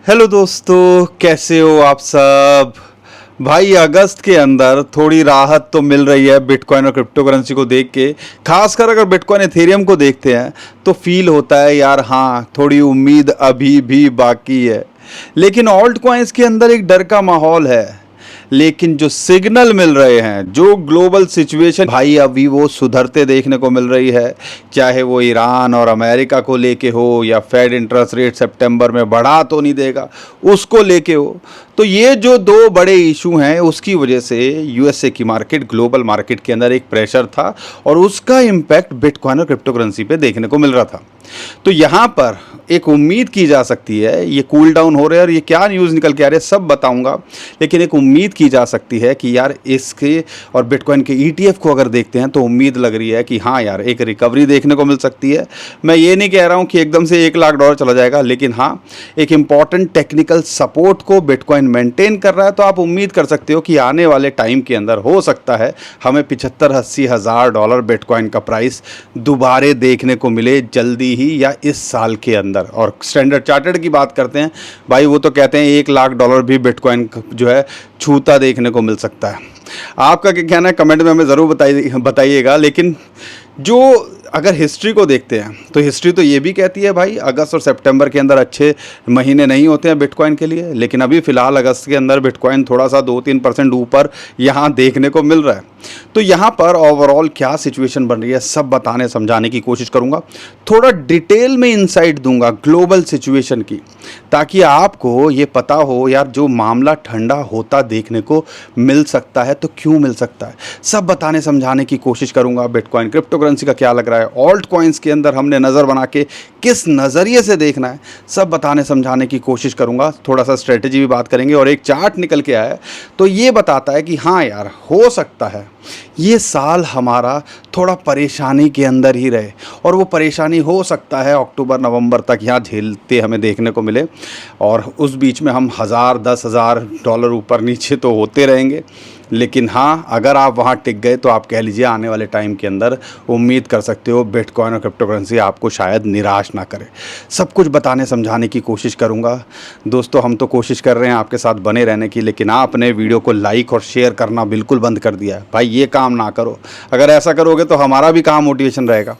Hello दोस्तों, कैसे हो आप सब। भाई अगस्त के अंदर थोड़ी राहत तो मिल रही है बिटकॉइन और क्रिप्टो करेंसी को देख के। खासकर अगर बिटकॉइन एथेरियम को देखते हैं तो फील होता है यार, हाँ थोड़ी उम्मीद अभी भी बाकी है। लेकिन ऑल्ट कॉइन्स के अंदर एक डर का माहौल है। लेकिन जो सिग्नल मिल रहे हैं, जो ग्लोबल सिचुएशन भाई अभी वो सुधरते देखने को मिल रही है, चाहे वो ईरान और अमेरिका को लेके हो या फेड इंटरेस्ट रेट सितंबर में बढ़ा तो नहीं देगा उसको लेके हो। तो ये जो दो बड़े इशू हैं उसकी वजह से यूएसए की मार्केट, ग्लोबल मार्केट के अंदर एक प्रेशर था और उसका इम्पैक्ट बिटकॉइन और क्रिप्टो करेंसी पे देखने को मिल रहा था। तो यहाँ पर एक उम्मीद की जा सकती है, ये कूल डाउन हो रहे हैं और ये क्या न्यूज़ निकल के आ रही है सब बताऊंगा। लेकिन एक उम्मीद की जा सकती है कि यार इसके और बिटकॉइन के ईटीएफ को अगर देखते हैं तो उम्मीद लग रही है कि हाँ यार एक रिकवरी देखने को मिल सकती है। मैं ये नहीं कह रहा हूँ कि एकदम से $1,00,000 चला जाएगा, लेकिन हाँ एक इम्पॉर्टेंट टेक्निकल सपोर्ट को बिटकॉइन मेंटेन कर रहा है। तो आप उम्मीद कर सकते हो कि आने वाले टाइम के अंदर हो सकता है हमें 75-80 हज़ार डॉलर बिटकॉइन का प्राइस दोबारे देखने को मिले जल्दी ही या इस साल के अंदर। और स्टैंडर्ड चार्टर्ड की बात करते हैं भाई, वो तो कहते हैं $1,00,000 भी बिटकॉइन जो है छूता देखने को मिल सकता है। आपका क्या कहना है कमेंट में हमें ज़रूर बताइएगा। लेकिन जो अगर हिस्ट्री को देखते हैं तो हिस्ट्री तो ये भी कहती है भाई अगस्त और सितंबर के अंदर अच्छे महीने नहीं होते हैं बिटकॉइन के लिए। लेकिन अभी फ़िलहाल अगस्त के अंदर बिटकॉइन थोड़ा सा 2-3% ऊपर यहाँ देखने को मिल रहा है। तो यहाँ पर ओवरऑल क्या सिचुएशन बन रही है सब बताने समझाने की कोशिश करूँगा। थोड़ा डिटेल में इंसाइट दूंगा ग्लोबल सिचुएशन की, ताकि आपको ये पता हो यार जो मामला ठंडा होता देखने को मिल सकता है तो क्यों मिल सकता है, सब बताने समझाने की कोशिश करूँगा। बिटकॉइन क्रिप्टो करेंसी का क्या लग रहा है, ऑल्ट कॉइन्स के अंदर हमने नज़र बना के किस नज़रिए से देखना है, सब बताने समझाने की कोशिश करूँगा। थोड़ा सा स्ट्रेटेजी भी बात करेंगे और एक चार्ट निकल के आया है तो ये बताता है कि हाँ यार हो सकता है ये साल हमारा थोड़ा परेशानी के अंदर ही रहे और वो परेशानी हो सकता है अक्टूबर नवंबर तक यहाँ झेलते हमें देखने को मिले। और उस बीच में हम 1000-10,000 डॉलर ऊपर नीचे तो होते रहेंगे। लेकिन हाँ अगर आप वहाँ टिक गए तो आप कह लीजिए आने वाले टाइम के अंदर उम्मीद कर सकते हो बिटकॉइन और क्रिप्टो करेंसी आपको शायद निराश ना करे। सब कुछ बताने समझाने की कोशिश करूँगा। दोस्तों हम तो कोशिश कर रहे हैं आपके साथ बने रहने की, लेकिन आपने वीडियो को लाइक और शेयर करना बिल्कुल बंद कर दिया है। भाई ये काम ना करो, अगर ऐसा करोगे तो हमारा भी काम मोटिवेशन रहेगा।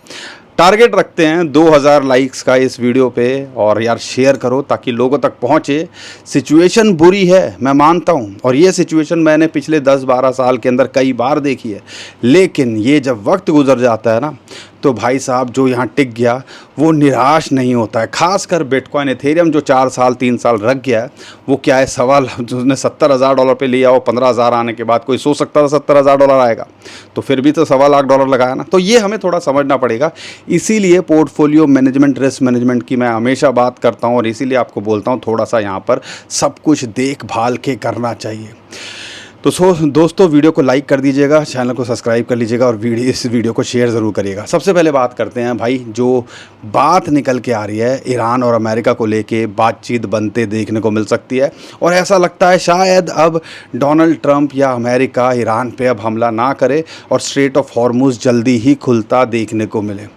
टारगेट रखते हैं 2000 लाइक्स का इस वीडियो पे और यार शेयर करो ताकि लोगों तक पहुंचे। सिचुएशन बुरी है मैं मानता हूं और ये सिचुएशन मैंने पिछले 10-12 साल के अंदर कई बार देखी है। लेकिन ये जब वक्त गुजर जाता है ना तो भाई साहब जो यहाँ टिक गया वो निराश नहीं होता है। खासकर बिटकॉइन एथेरियम जो 4 साल 3 साल रख गया है, वो क्या है सवाल उसने $70,000 पे लिया हो, 15,000 आने के बाद कोई सोच सकता था $70,000 आएगा, तो फिर भी तो $1,25,000 लगाया ना। तो ये हमें थोड़ा समझना पड़ेगा। इसीलिए पोर्टफोलियो मैनेजमेंट, रिस्क मैनेजमेंट की मैं हमेशा बात करता हूँ और इसीलिए आपको बोलता हूँ थोड़ा सा यहाँ पर सब कुछ देखभाल के करना चाहिए। तो दोस्तों वीडियो को लाइक कर दीजिएगा, चैनल को सब्सक्राइब कर लीजिएगा और इस वीडियो को शेयर ज़रूर करिएगा। सबसे पहले बात करते हैं भाई, जो बात निकल के आ रही है ईरान और अमेरिका को लेके बातचीत बनते देखने को मिल सकती है और ऐसा लगता है शायद अब डोनाल्ड ट्रंप या अमेरिका ईरान पे अब हमला ना करे और स्ट्रेट ऑफ हॉर्मुज़ जल्दी ही खुलता देखने को मिले।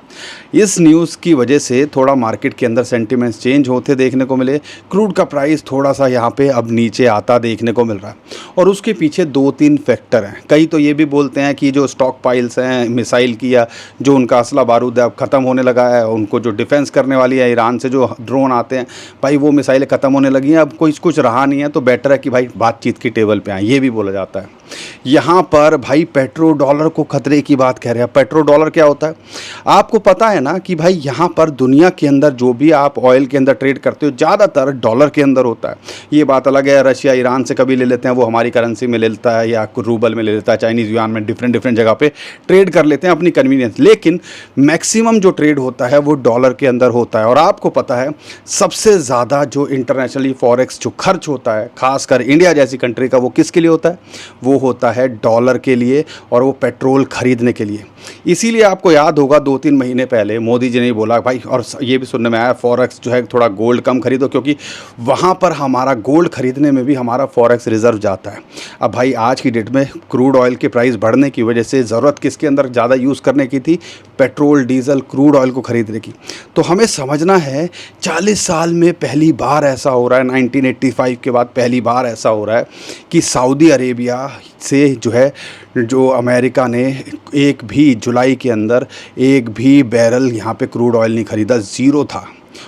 इस न्यूज़ की वजह से थोड़ा मार्केट के अंदर सेंटिमेंट्स चेंज होते देखने को मिले। क्रूड का प्राइस थोड़ा सा यहाँ पे अब नीचे आता देखने को मिल रहा है और उसके पीछे 2-3 फैक्टर हैं। कई तो ये भी बोलते हैं कि जो स्टॉक पाइल्स हैं मिसाइल की या जो उनका असला बारूद है अब ख़त्म होने लगा है, उनको जो डिफेंस करने वाली है ईरान से जो ड्रोन आते हैं भाई वो मिसाइलें ख़त्म होने लगी हैं, अब कुछ रहा नहीं है, तो बेटर है कि भाई बातचीत की टेबल पर आए, ये भी बोला जाता है। यहाँ पर भाई पेट्रो डॉलर को खतरे की बात कह रहे हैं। पेट्रो डॉलर क्या होता है आपको पता है ना कि भाई यहाँ पर दुनिया के अंदर जो भी आप ऑयल के अंदर ट्रेड करते हो ज़्यादातर डॉलर के अंदर होता है। ये बात अलग है रशिया ईरान से कभी ले लेते हैं, वो हमारी करेंसी में ले लेता है या रूबल में ले लेता है, चाइनीज़ युआन में, डिफरेंट जगह पे ट्रेड कर लेते हैं अपनी कन्वीनियंस। लेकिन मैक्सिमम जो ट्रेड होता है वो डॉलर के अंदर होता है। और आपको पता है सबसे ज़्यादा जो इंटरनेशनली फॉरेक्स जो खर्च होता है खासकर इंडिया जैसी कंट्री का, वो किसके लिए होता है, वो होता है डॉलर के लिए और वो पेट्रोल खरीदने के लिए। इसीलिए आपको याद होगा 2-3 महीने पहले पहले मोदी जी ने ही बोला भाई, और ये भी सुनने में आया फॉरेक्स जो है थोड़ा गोल्ड कम खरीदो, क्योंकि वहाँ पर हमारा गोल्ड खरीदने में भी हमारा फॉरेक्स रिजर्व जाता है। अब भाई आज की डेट में क्रूड ऑयल के प्राइस बढ़ने की वजह से ज़रूरत किसके अंदर ज़्यादा यूज़ करने की थी? पेट्रोल, डीजल, क्रूड ऑयल को खरीदने की। तो हमें समझना है 40 साल में पहली बार ऐसा हो रहा है, 1985 के बाद पहली बार ऐसा हो रहा है कि सऊदी अरेबिया से जो है, जो अमेरिका ने एक भी जुलाई के अंदर एक भी बैरल यहाँ पे क्रूड ऑयल नहीं खरीदा, ज़ीरो था।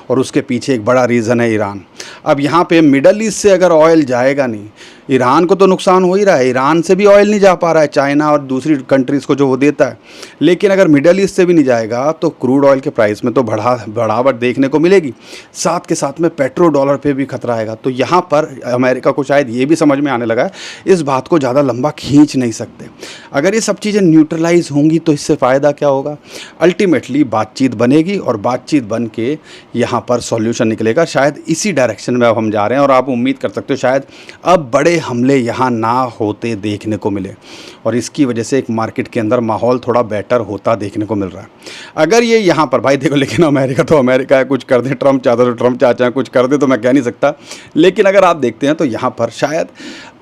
और उसके पीछे एक बड़ा रीज़न है ईरान। अब यहाँ पे मिडल ईस्ट से अगर ऑयल जाएगा नहीं, ईरान को तो नुकसान हो ही रहा है, ईरान से भी ऑयल नहीं जा पा रहा है, चाइना और दूसरी कंट्रीज़ को जो वो देता है। लेकिन अगर मिडल ईस्ट से भी नहीं जाएगा तो क्रूड ऑयल के प्राइस में तो बढ़ावट देखने को मिलेगी, साथ के साथ में पेट्रो डॉलर पे भी खतरा आएगा। तो यहाँ पर अमेरिका को शायद ये भी समझ में आने लगा है, इस बात को ज़्यादा लंबा खींच नहीं सकते। अगर ये सब चीज़ें न्यूट्रलाइज होंगी तो इससे फ़ायदा क्या होगा? अल्टीमेटली बातचीत बनेगी और बातचीत बन के यहाँ पर सॉल्यूशन निकलेगा। शायद इसी डायरेक्शन में अब हम जा रहे हैं और आप उम्मीद कर सकते हो शायद अब बड़े हमले यहाँ ना होते देखने को मिले, और इसकी वजह से एक मार्केट के अंदर माहौल थोड़ा बेटर होता देखने को मिल रहा है। अगर ये यहाँ पर भाई देखो, लेकिन अमेरिका तो अमेरिका है, कुछ कर दे ट्रम्प चाहता तो ट्रम्प चाचा कुछ कर दे तो मैं कह नहीं सकता। लेकिन अगर आप देखते हैं तो यहाँ पर शायद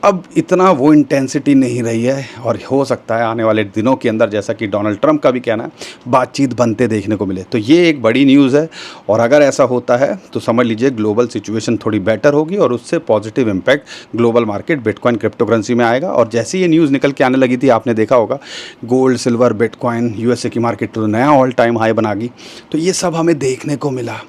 अब इतना वो इंटेंसिटी नहीं रही है, और हो सकता है आने वाले दिनों के अंदर, जैसा कि डोनाल्ड ट्रंप का भी कहना है, बातचीत बनते देखने को मिले। तो ये एक बड़ी न्यूज़ है, और अगर ऐसा होता है तो समझ लीजिए ग्लोबल सिचुएशन थोड़ी बेटर होगी और उससे positive impact global market bitcoin crypto currency में आएगा। और जैसे ये न्यूज़ निकल के आने लगी थी, आपने देखा होगा गोल्ड, सिल्वर, बिटकॉइन, यूएसए की मार्केट तो नया ऑल टाइम हाई बना गई। तो ये सब हमें देखने को मिला।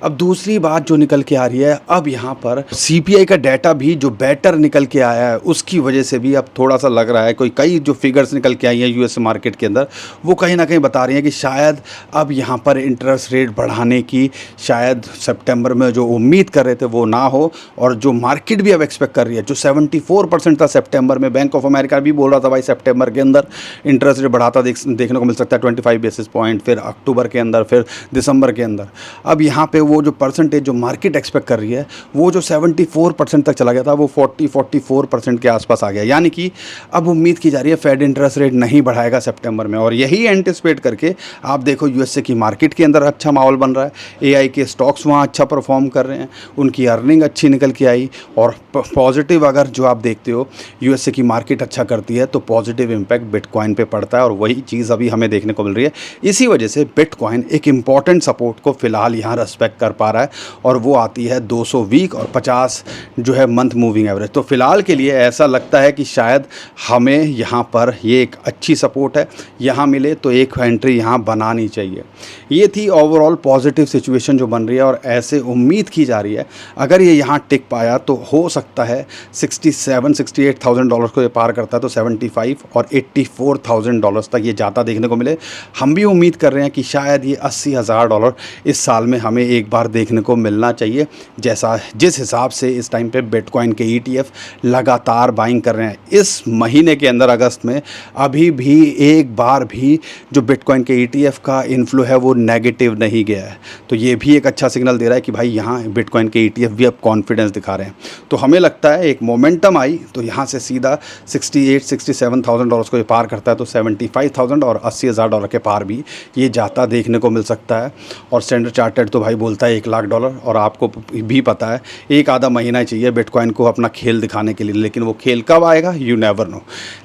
अब दूसरी बात जो निकल के आ रही है, अब यहाँ पर सीपीआई का डाटा भी जो बेटर निकल के आया है, उसकी वजह से भी अब थोड़ा सा लग रहा है, कई जो फिगर्स निकल के आई हैं यूएस मार्केट के अंदर, वो कहीं ना कहीं बता रही हैं कि शायद अब यहाँ पर इंटरेस्ट रेट बढ़ाने की शायद सितंबर में जो उम्मीद कर रहे थे वो ना हो, और जो मार्केट भी अब एक्सपेक्ट कर रही है, जो 74% था सितंबर में, बैंक ऑफ अमेरिका भी बोल रहा था भाई सितंबर के अंदर इंटरेस्ट रेट बढ़ाता देखने को मिल सकता है 25 बेसिस पॉइंट, फिर अक्टूबर के अंदर, फिर दिसंबर के अंदर। अब यहाँ पे वो जो परसेंटेज जो मार्केट एक्सपेक्ट कर रही है, वो जो 74% तक चला गया था, वो 44% के आसपास आ गया। यानी कि अब उम्मीद की जा रही है फेड इंटरेस्ट रेट नहीं बढ़ाएगा सितंबर में, और यही एंटिसिपेट करके आप देखो यूएसए की मार्केट के अंदर अच्छा माहौल बन रहा है। एआई के स्टॉक्स वहाँ अच्छा परफॉर्म कर रहे हैं, उनकी अर्निंग अच्छी निकल के आई, और पॉजिटिव अगर जो आप देखते हो यूएसए की मार्केट अच्छा करती है तो पॉजिटिव इम्पैक्ट बिटकॉइन पे पड़ता है, और वही चीज़ अभी हमें देखने को मिल रही है। इसी वजह से बिटकॉइन एक इंपॉर्टेंट सपोर्ट को फिलहाल यहाँ रेस्पेक्ट कर पा रहा है, और वो आती है 200 वीक और 50 जो है मंथ मूविंग एवरेज। तो फिलहाल के लिए ऐसा लगता है कि शायद हमें यहाँ पर ये एक अच्छी सपोर्ट है, यहाँ मिले तो एक एंट्री यहाँ बनानी चाहिए। ये थी ओवरऑल पॉजिटिव सिचुएशन जो बन रही है, और ऐसे उम्मीद की जा रही है अगर ये यहाँ टिक पाया तो हो सकता है 67-68,000 डॉलर्स को ये पार करता है तो 75 और 84,000 डॉलर्स तक ये जाता देखने को मिले। हम भी उम्मीद कर रहे हैं कि शायद ये 80,000 डॉलर इस साल में हमें एक बार देखने को मिलना चाहिए, जिस हिसाब से इस टाइम पे बिटकॉइन के ETF लगातार बाइंग कर रहे हैं। इस महीने के अंदर अगस्त में अभी भी एक बार भी जो बिटकॉइन के ETF का इन्फ्लो है वो नेगेटिव नहीं गया है, तो ये भी एक अच्छा सिग्नल दे रहा है कि भाई यहाँ बिटकॉइन के ETF भी अब कॉन्फिडेंस दिखा रहे हैं। तो हमें लगता है एक मोमेंटम आई तो यहाँ से सीधा 68-67,000 डॉलर्स को ये पार करता है तो 75,000 और 80,000 डॉलर के पार भी ये जाता देखने को मिल सकता है। और स्टैंडर्ड चार्टर्ड तो भाई बोलता है 1 लाख डॉलर, और आपको भी पता है एक आधा महीना चाहिए बिटकॉइन को अपना खेल दिखाने के लिए, लेकिन वो खेल कब आएगा यू नेवर नो।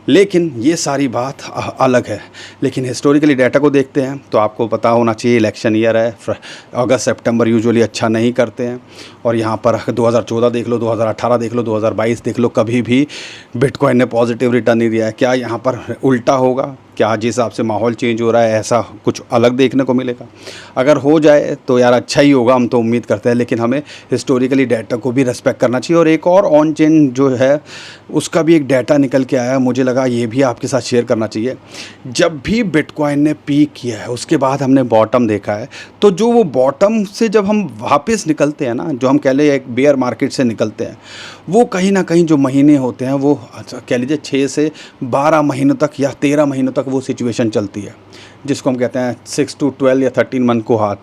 लेकिन ये सारी बात अलग है। लेकिन हिस्टोरिकली डाटा को देखते हैं तो आपको पता होना चाहिए इलेक्शन ईयर है, अगस्त सितंबर यूजुअली अच्छा नहीं करते हैं, और यहाँ पर 2014 देख लो, 2018 देख लो, 2022 देख लो, कभी भी बिटकॉइन ने पॉजिटिव रिटर्न नहीं दिया है। क्या यहाँ पर उल्टा होगा? क्या जिस हिसाब से माहौल चेंज हो रहा है ऐसा कुछ अलग देखने को मिलेगा? अगर हो जाए तो यार अच्छा ही होगा, हम तो उम्मीद करते हैं, लेकिन हमें हिस्टोरिकली डाटा को भी रेस्पेक्ट करना चाहिए। और एक और ऑन चेन जो है उसका भी एक डाटा निकल के आया, मुझे लगा ये भी आपके साथ शेयर करना चाहिए। जब भी बिटकॉइन ने पीक किया है उसके बाद हमने बॉटम देखा है, तो जो वो बॉटम से जब हम वापस निकलते हैं ना, जो हम कह लें एक बेयर मार्केट से निकलते हैं, वो कहीं ना कहीं जो महीने होते हैं वो कह लीजिए 6 से 12 महीनों तक या 13 महीनों तक वो सिचुएशन चलती है, जिसको हम कहते हैं 6 to 12 या 13 मंथ को हाथ।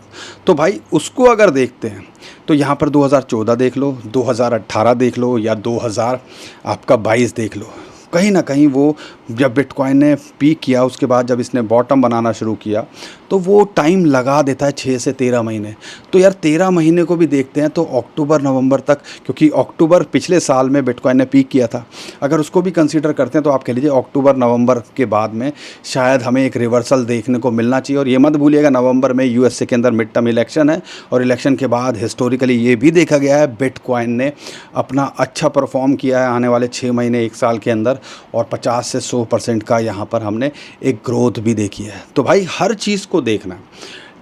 तो भाई उसको अगर देखते हैं तो यहाँ पर 2014 देख लो, 2018 देख लो, या 2022 देख लो, कहीं ना कहीं वो जब बिटकॉइन ने पीक किया उसके बाद जब इसने बॉटम बनाना शुरू किया तो वो टाइम लगा देता है 6 से 13 महीने। तो यार 13 महीने को भी देखते हैं तो अक्टूबर नवंबर तक, क्योंकि अक्टूबर पिछले साल में बिटकॉइन ने पीक किया था, अगर उसको भी कंसीडर करते हैं तो आप कह लीजिए अक्टूबर नवंबर के बाद में शायद हमें एक रिवर्सल देखने को मिलना चाहिए। और ये मत भूलिएगा नवंबर में यूएसए के अंदर मिड टर्म इलेक्शन है, और इलेक्शन के बाद हिस्टोरिकली ये भी देखा गया है बिटकॉइन ने अपना अच्छा परफॉर्म किया है आने वाले 6 महीने 1 साल के अंदर, और 50 से 100% का यहाँ पर हमने एक ग्रोथ भी देखी है। तो भाई हर चीज़ को देखना है,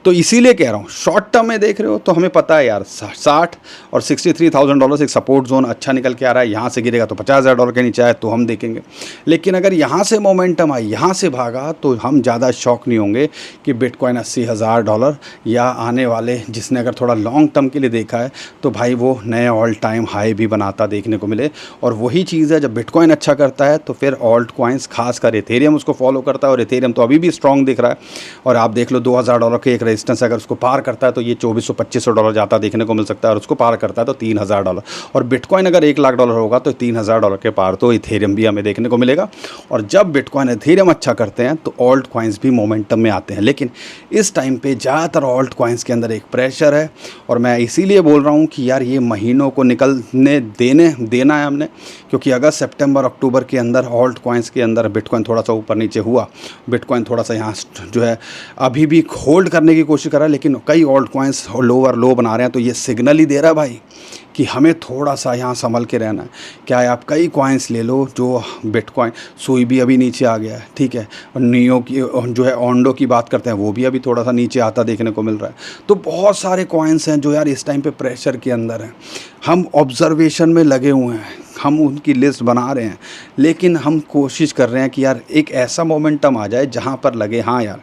तो इसीलिए कह रहा हूँ शॉर्ट टर्म में देख रहे हो तो हमें पता है यार 60 और $63,000 एक सपोर्ट जोन अच्छा निकल के आ रहा है। यहाँ से गिरेगा तो $50,000 के नीचे आए तो हम देखेंगे, लेकिन अगर यहाँ से मोमेंटम आई, यहाँ से भागा, तो हम ज़्यादा शॉक नहीं होंगे कि बिटकॉइन $80,000 या आने वाले, जिसने अगर थोड़ा लॉन्ग टर्म के लिए देखा है तो भाई वो नए ऑल टाइम हाई भी बनाता देखने को मिले। और वही चीज़ है, जब बिटकॉइन अच्छा करता है तो फिर ऑल्ट कॉइन्स खासकर इथेरियम उसको फॉलो करता है, और इथेरियम तो अभी भी स्ट्रॉन्ग दिख रहा है। और आप देख लो $2,000 के एक रेजिस्टेंस अगर उसको पार करता है तो ये $2,400-$2,500 जाता देखने को मिल सकता है, और उसको पार करता है तो $3,000। और बिटकॉइन अगर $1,00,000 होगा तो $3,000 के पार तो इथेरियम भी हमें देखने को मिलेगा। और जब बिटकॉइन इथेरियम अच्छा करते हैं तो ऑल्ट कॉइन्स भी मोमेंटम में आते हैं। लेकिन इस टाइम पे ज़्यादातर ऑल्ट कॉइन्स के अंदर एक प्रेशर है, और मैं इसीलिए बोल रहा हूँ कि यार ये महीनों को निकलने देना है हमने, क्योंकि अगस्त सितंबर अक्टूबर के अंदर ऑल्ट कॉइन्स के अंदर बिटकॉइन थोड़ा सा ऊपर नीचे हुआ, बिटकॉइन थोड़ा सा यहाँ जो है अभी भी होल्ड करने की कोशिश कर रहा है, लेकिन कई ऑल्ट कॉइन्स लोअर लो बना रहे हैं। तो ये सिग्नल ही दे रहा है भाई कि हमें थोड़ा सा यहाँ संभल के रहना है। क्या है, आप कई कॉइन्स ले लो, जो बिटकॉइन सुई भी अभी नीचे आ गया है, ठीक है, और नियो की जो है ओंडो की बात करते हैं वो भी अभी थोड़ा सा नीचे आता देखने को मिल रहा है। तो बहुत सारे कॉइन्स हैं जो यार इस टाइम पे प्रेशर के अंदर हैं। हम ऑब्जर्वेशन में लगे हुए हैं, हम उनकी लिस्ट बना रहे हैं, लेकिन हम कोशिश कर रहे हैं कि यार एक ऐसा मोमेंटम आ जाए जहाँ पर लगे हाँ यार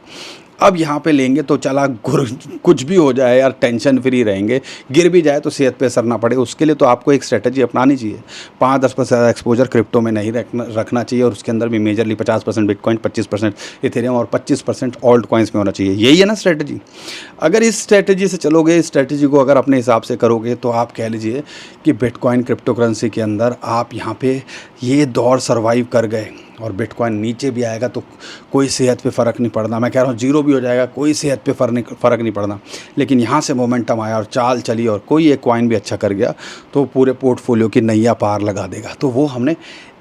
अब यहाँ पे लेंगे तो चला कुछ भी हो जाए यार टेंशन फ्री रहेंगे, गिर भी जाए तो सेहत पे असर ना पड़े। उसके लिए तो आपको एक स्ट्रेटजी अपनानी चाहिए। 5-10% ज़्यादा एक्सपोजर क्रिप्टो में नहीं रखना चाहिए, और उसके अंदर भी मेजरली 50% बिटकॉइन, 25% इथेरियम और 25% ऑल्ट कॉइन्स में होना चाहिए। यही है ना स्ट्रेटजी। अगर इस स्ट्रेटजी से चलोगे, इस स्ट्रेटजी को अगर अपने हिसाब से करोगे, तो आप कह लीजिए कि बिटकॉइन क्रिप्टो करेंसी के अंदर आप यहाँ पे ये दौर सर्वाइव कर गए, और बिटकॉइन नीचे भी आएगा तो कोई सेहत पे फ़र्क नहीं पड़ना। मैं कह रहा हूँ जीरो भी हो जाएगा कोई सेहत पे फ़र्क नहीं पड़ना, लेकिन यहाँ से मोमेंटम आया और चाल चली और कोई एक कॉइन भी अच्छा कर गया तो पूरे पोर्टफोलियो की नैया पार लगा देगा। तो वो हमने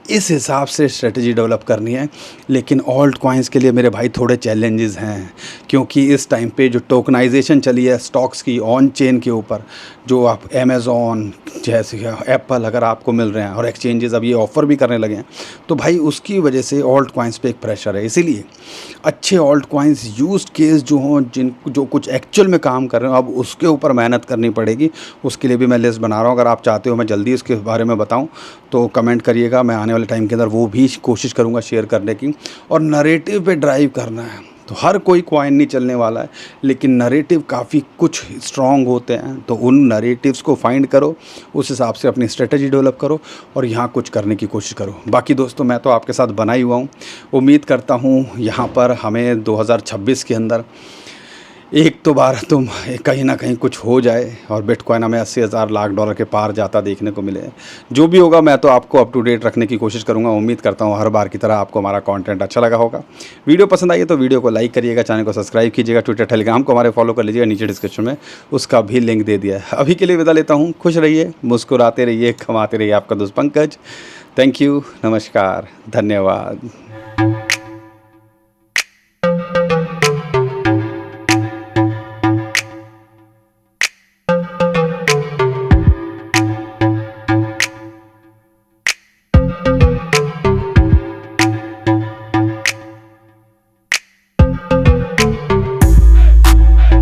इस हिसाब से स्ट्रेटजी डेवलप करनी है। लेकिन ऑल्ट कॉइन्स के लिए मेरे भाई थोड़े चैलेंजेस हैं, क्योंकि इस टाइम पे जो टोकनाइजेशन चली है स्टॉक्स की ऑन चेन के ऊपर, जो आप अमेज़ॉन जैसे एप्पल अगर आपको मिल रहे हैं, और एक्सचेंजेस अब ये ऑफ़र भी करने लगे हैं, तो भाई उसकी वजह से ऑल्ट कॉइन्स पे एक प्रेशर है। इसीलिए अच्छे ऑल्ट कॉइन्स यूज्ड केस जो हों, जो कुछ एक्चुअल में काम कर रहे हो, अब उसके ऊपर मेहनत करनी पड़ेगी। उसके लिए भी मैं लिस्ट बना रहा हूँ। अगर आप चाहते हो मैं जल्दी इसके बारे में बताऊँ तो कमेंट करिएगा, मैं आने वाले टाइम के अंदर वो भी कोशिश करूँगा शेयर करने की। और नरेटिव पे ड्राइव करना है, तो हर कोई कॉइन नहीं चलने वाला है, लेकिन नरेटिव काफ़ी कुछ स्ट्रॉन्ग होते हैं, तो उन नरेटिव्स को फाइंड करो, उस हिसाब से अपनी स्ट्रेटजी डेवलप करो और यहाँ कुछ करने की कोशिश करो। बाकी दोस्तों मैं तो आपके साथ बना ही हुआ हूँ, उम्मीद करता हूँ यहाँ पर हमें 2026 के अंदर एक तो बार तुम कहीं ना कहीं कुछ हो जाए और बिटकॉइन हमें $80,000 के पार जाता देखने को मिले। जो भी होगा मैं तो आपको अप टू डेट रखने की कोशिश करूंगा। उम्मीद करता हूं हर बार की तरह आपको हमारा कंटेंट अच्छा लगा होगा। वीडियो पसंद आई है तो वीडियो को लाइक करिएगा, चैनल को सब्सक्राइब कीजिएगा, ट्विटर टेलीग्राम को हमारे फॉलो कर लीजिएगा, नीचे डिस्क्रिप्शन में उसका भी लिंक दे दिया है। अभी के लिए विदा लेता हूँ। खुश रहिए, मुस्कुराते रहिए, कमाते रहिए। आपका दोस्त पंकज। थैंक यू, नमस्कार, धन्यवाद।